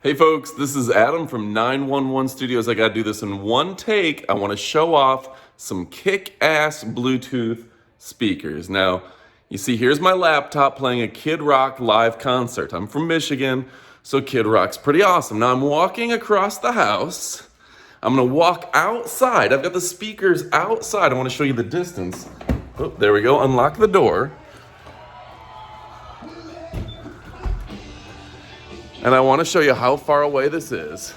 Hey folks, this is Adam from 911 Studios. I gotta do this in one take. I wanna show off some kick-ass Bluetooth speakers. Now, you see, here's my laptop playing a Kid Rock live concert. I'm from Michigan, so Kid Rock's pretty awesome. Now I'm walking across the house. I'm gonna walk outside. I've got the speakers outside. I wanna show you the distance. Oh, there we go, unlock the door. And I want to show you how far away this is.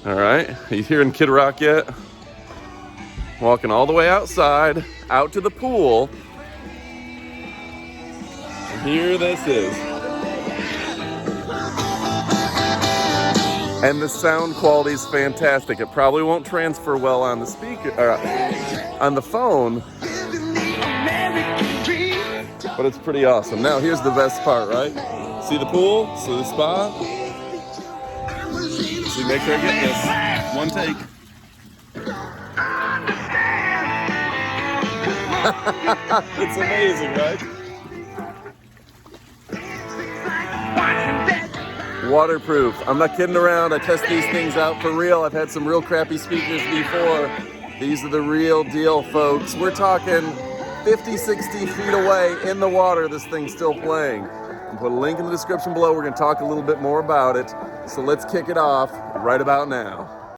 All right, are you hearing Kid Rock yet? Walking all the way outside, out to the pool. And here this is. And the sound quality is fantastic. It probably won't transfer well on the speaker, on the phone, but it's pretty awesome. Now here's the best part, right? See the pool? See the spa? See, make sure I get this. One take. It's amazing, right? Waterproof. I'm not kidding around. I test these things out for real. I've had some real crappy speakers before. These are the real deal, folks. We're talking 50, 60 feet away in the water, this thing's still playing. I'll put a link in the description below. We're going to talk a little bit more about it. So let's kick it off right about now.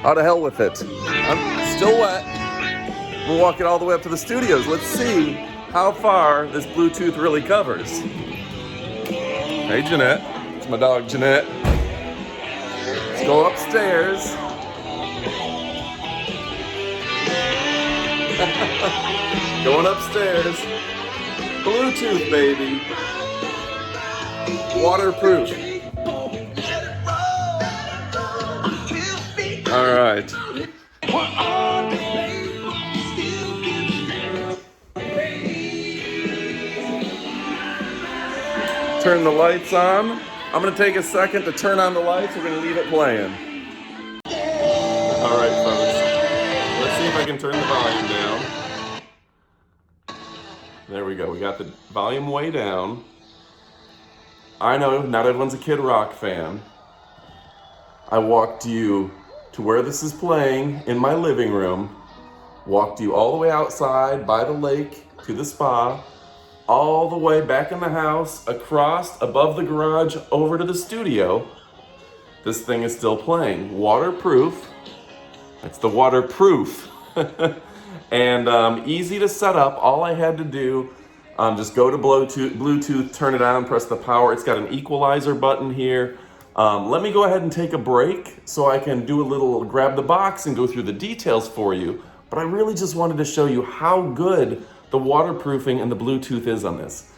How to hell with it. I'm still wet. We're walking all the way up to the studios. Let's see how far this Bluetooth really covers. Hey, Jeanette. It's my dog, Jeanette. Let's go upstairs. Going upstairs. Bluetooth, baby. Waterproof. All right. Turn the lights on. I'm going to take a second to turn on the lights. We're going to leave it playing. All right, folks. Let's see if I can turn the volume down. There we go. We got the volume way down. I know not everyone's a Kid Rock fan. I walked you to where this is playing in my living room. Walked you all the way outside by the lake to the spa. All the way back in the house, across, above the garage, over to the studio. This thing is still playing. Waterproof. It's the waterproof. And easy to set up. All I had to do, just go to Bluetooth, turn it on, press the power. It's got an equalizer button here. Let me go ahead and take a break so I can do a little grab the box and go through the details for you. But I really just wanted to show you how good the waterproofing and the Bluetooth is on this.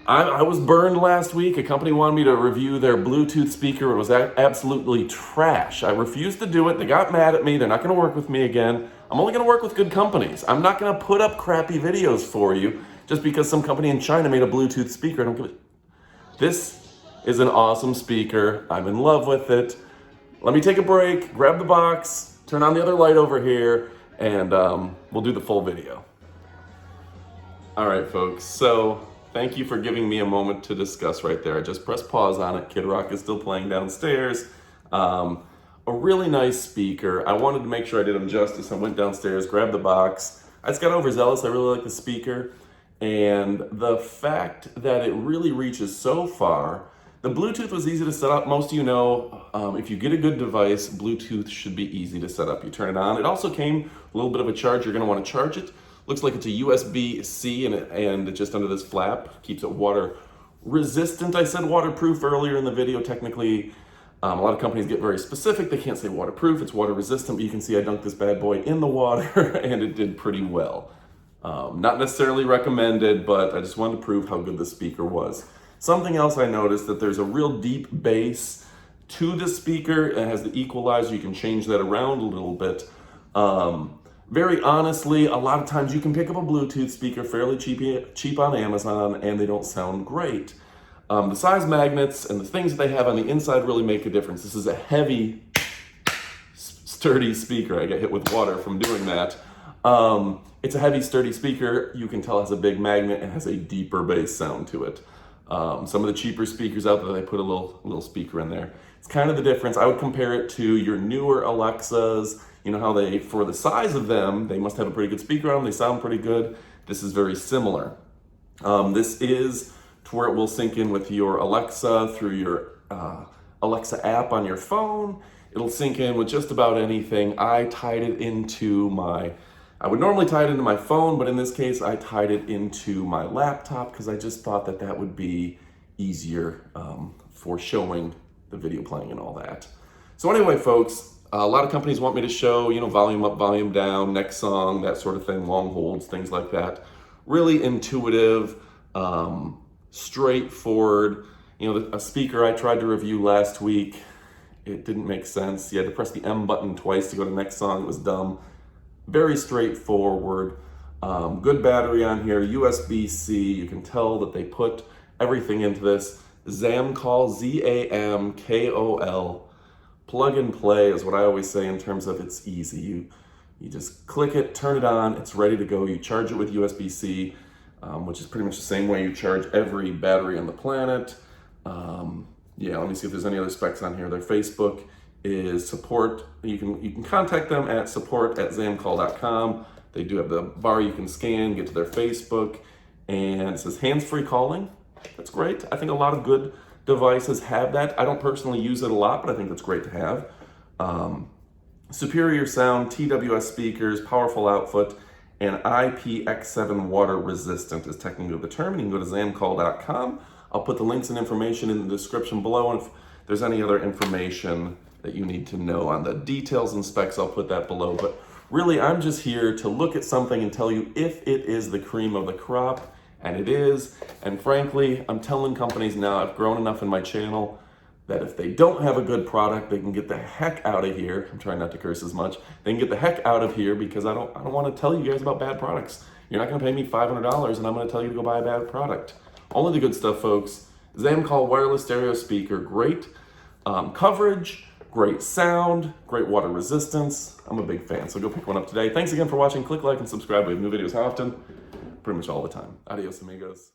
I was burned last week. A company wanted me to review their Bluetooth speaker. It was absolutely trash. I refused to do it. They got mad at me. They're not going to work with me again. I'm only going to work with good companies. I'm not going to put up crappy videos for you just because some company in China made a Bluetooth speaker. I don't give it. This is an awesome speaker. I'm in love with it. Let me take a break, grab the box, turn on the other light over here, and we'll do the full video. All right, folks. So thank you for giving me a moment to discuss right there. I just pressed pause on it. Kid Rock is still playing downstairs. A really nice speaker. I wanted to make sure I did him justice. I went downstairs, grabbed the box. I just got overzealous. I really like the speaker. And the fact that it really reaches so far. The Bluetooth was easy to set up. Most of you know, if you get a good device, Bluetooth should be easy to set up. You turn it on. It also came a little bit of a charge. You're going to want to charge it. Looks like it's a USB-C and just under this flap. Keeps it water resistant. I said waterproof earlier in the video. Technically, a lot of companies get very specific. They can't say waterproof. It's water resistant, but you can see I dunked this bad boy in the water and it did pretty well. Not necessarily recommended, but I just wanted to prove how good the speaker was. Something else I noticed, that there's a real deep bass to the speaker. It has the equalizer. You can change that around a little bit. Very honestly, a lot of times you can pick up a Bluetooth speaker fairly cheap on Amazon and they don't sound great. The size magnets and the things that they have on the inside really make a difference. This is a heavy, sturdy speaker. I get hit with water from doing that. It's a heavy, sturdy speaker. You can tell it has a big magnet and has a deeper bass sound to it. Some of the cheaper speakers out there, they put a little speaker in there. It's kind of the difference. I would compare it to your newer Alexas. You know how they, for the size of them, they must have a pretty good speaker on them. They sound pretty good. This is very similar. This is to where it will sync in with your Alexa through your Alexa app on your phone. It'll sync in with just about anything. I tied it into I would normally tie it into my phone, but in this case, I tied it into my laptop because I just thought that that would be easier for showing the video playing and all that. So anyway, folks, a lot of companies want me to show, volume up, volume down, next song, that sort of thing, long holds, things like that. Really intuitive, straightforward. A speaker I tried to review last week, it didn't make sense. You had to press the M button twice to go to the next song. It was dumb. Very straightforward. Good battery on here, USB-C. You can tell that they put everything into this. Zamkol, Z-A-M-K-O-L. Plug and play is what I always say in terms of it's easy. You just click it, turn it on, it's ready to go. You charge it with USB-C, which is pretty much the same way you charge every battery on the planet. Let me see if there's any other specs on here. Their Facebook is support. You can contact them at support@zamkol.com. They do have the bar you can scan, get to their Facebook, and it says hands-free calling. That's great. I think a lot of good devices have that. I don't personally use it a lot, but I think that's great to have. Superior sound, TWS speakers, powerful output, and IPX7 water resistant is technically the term. And you can go to zamkol.com. I'll put the links and information in the description below, and if there's any other information that you need to know on the details and specs, I'll put that below. But really, I'm just here to look at something and tell you if it is the cream of the crop, and it is. And frankly, I'm telling companies now, I've grown enough in my channel, that if they don't have a good product, they can get the heck out of here. I'm trying not to curse as much. They can get the heck out of here because I don't want to tell you guys about bad products. You're not going to pay me $500 and I'm going to tell you to go buy a bad product. Only the good stuff, folks. Zamkol wireless stereo speaker, great coverage, great sound, great water resistance. I'm a big fan, so go pick one up today. Thanks again for watching. Click like and subscribe. We have new videos how often? Pretty much all the time. Adios, amigos.